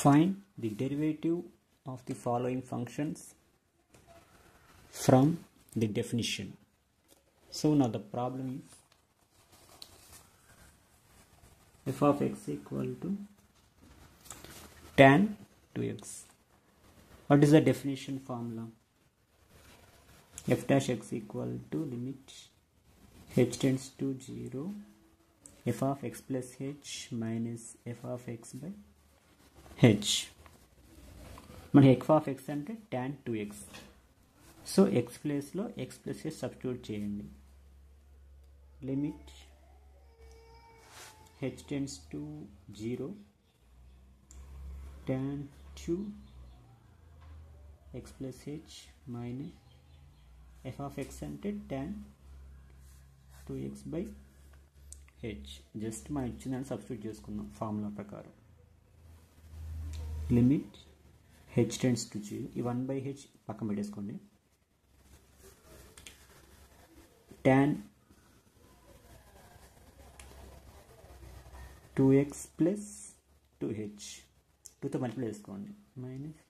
Find the derivative of the following functions from the definition. So now the problem is f of x equal to tan 2x. What is the definition formula? F dash x equal to limit h tends to 0 f of x plus h minus f of x by h. మన f of x అంటే tan 2x. So x ప్లేస్లో x plus h substitute చేయండి. Limit h tends to 0 tan 2 x plus h minus f of x అంటే tan 2x by h. Just మనం ఇచ్చిందని substitute చేసుకుందాం formula ప్రకారం. Limit h tends to 0, ఈ 1 by h పక్కన పెట్టేసుకోండి. tan 2x plus 2h 2తో మల్టిప్లై చేసుకోండి మైనస్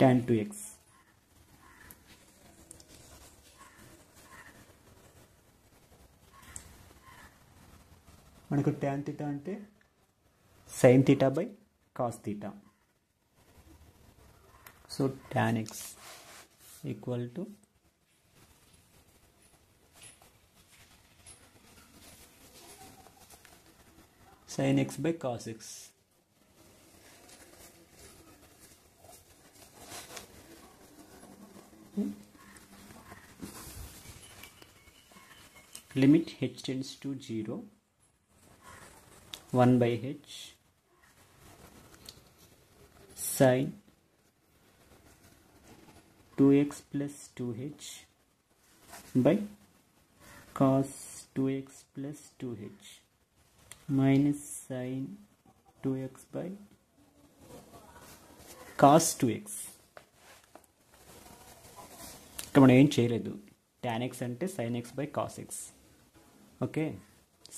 tan 2x మనకు tan θ అంటే sin θ by cos θ. So tan x equal to sin x by cos x. Limit h tends to 0 1 by h sin 2x plus 2h by cos 2x plus 2h minus sin 2x by cos 2x. ఇక్కడ మనం ఏం చేయలేదు. tan x అంటే sin x by cos x. Okay,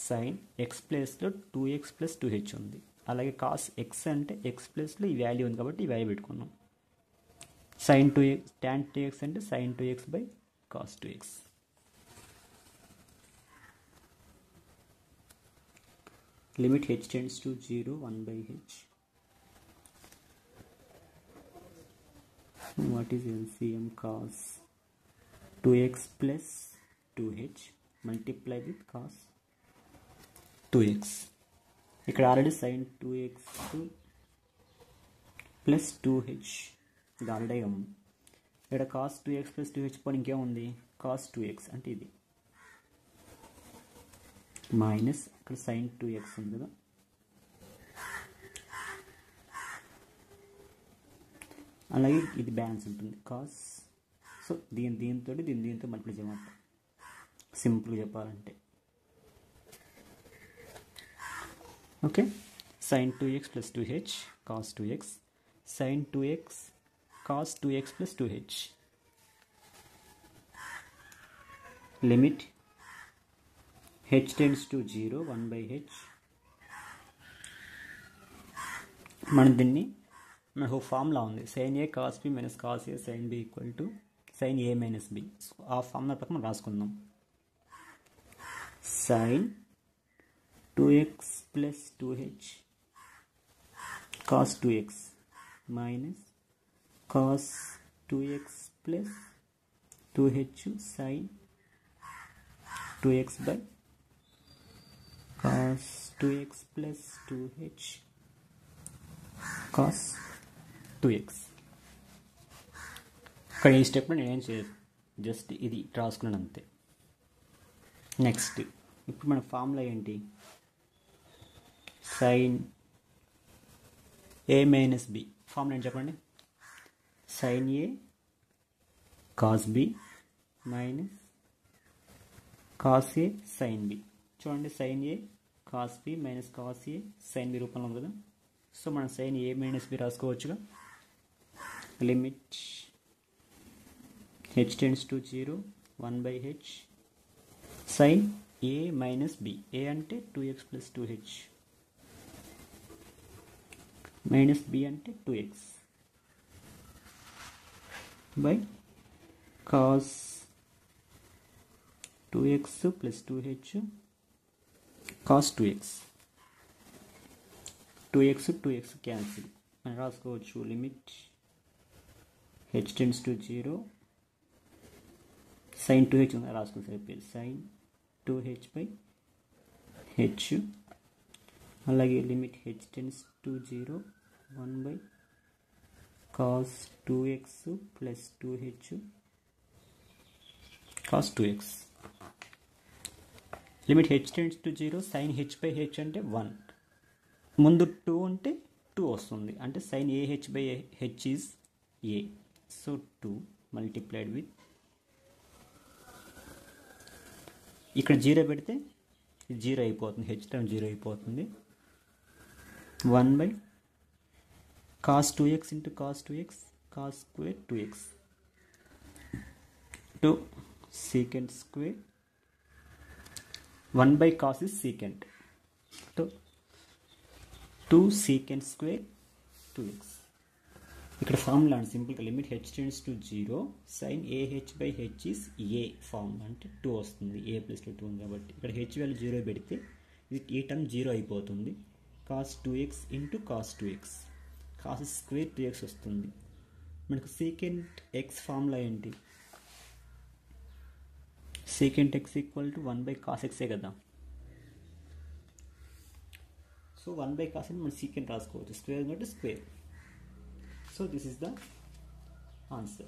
sin x ప్లేస్లో 2x plus 2h ఉంది. అలాగే cos x అంటే x ప్లేస్లో ఈ వాల్యూ ఉంది కాబట్టి ఈ వాల్యూ పెట్టుకున్నాం. sin 2x tan 2x అంటే sin 2x by cos 2x. Limit h tends to 0 1 by h. What is LCM? Cos 2x plus 2h multiply with cos 2x. ఇక్కడ already sin 2x plus 2h ఇది already ఉంది. ఇక్కడ cos 2x plus 2h పని ఇంకేముంది cos 2x అంటే ఇది minus ఇక్కడ sin 2x ఉంది కదా. అలాగే ఇది బ్యాలెన్స్ ఉంటుంది cos. సో దీంతో మల్టిప్లై చేయమంట సింపుల్గా చెప్పాలంటే. Okay, sin 2x plus 2h cos 2x sin 2x cos 2x plus 2h. Limit h tends to 0 1 by h. మనకు ఫార్ములా ఉంది sin a cos b minus cos a sin b equal to sin a minus b. ఆ formula ప్రకారం మనం రాసుకుందాం. sin 2x plus 2h cos 2x minus cos 2x plus 2h sin 2x by cos 2x plus 2h cos 2x. ఇక్కడ ఈ స్టెప్లో నేనేం చేయలేదు, just ఇది రాసుకున్నాను అంతే. నెక్స్ట్ ఇప్పుడు మన ఫార్ములా ఏంటి? sin a minus b. Formula ఏంటి చెప్పండి? sin a cos b minus cos a sin b. చూడండి sin a cos b minus cos a sin b రూపంలో ఉంది కదా. సో మనం sin a మైనస్ b రాసుకోవచ్చుగా. Limit h tends to 0 1 by h sin a minus b. a అంటే 2x plus 2h minus b అంటే 2x by cos 2x plus 2h cos 2x 2x cancel అని రాసుకోవచ్చు. Limit h tends to 0 sin 2h రాసుకుని సరిపోయింది. sin 2h by h అలాగే limit h tends to 0 1 by cos 2x plus 2h cos 2x limit h tends to 0 sin h by h అంటే 1 ముందు 2 అంటే 2 వస్తుంది అంటే sin ah by h is a so 2 multiplied with ఇక్కడ 0 పెడితే 0 అయిపోతుంది h term 0 అయిపోతుంది 1 by cos 2x into cos 2x cos square 2x 2 secant square 1 by cos is secant so 2 secant square 2x ఇక్కడ ఫార్ములా అండి సింపుల్గా limit h tends to 0 sin ah by h is a formula అంటే 2 వస్తుంది a ప్లస్లో 2 ఉంది కాబట్టి ఇక్కడ h value 0 పెడితే ఈ టర్మ్ 0 అయిపోతుంది cos 2x into cos 2x cos square 2x వస్తుంది. మనకు secant x ఫార్ములా ఏంటి secant x equal to 1 by cos x కదా సో 1 by cos మనం secant రాసుకోవచ్చు స్క్వేర్ కాబట్టి square. So this is the answer.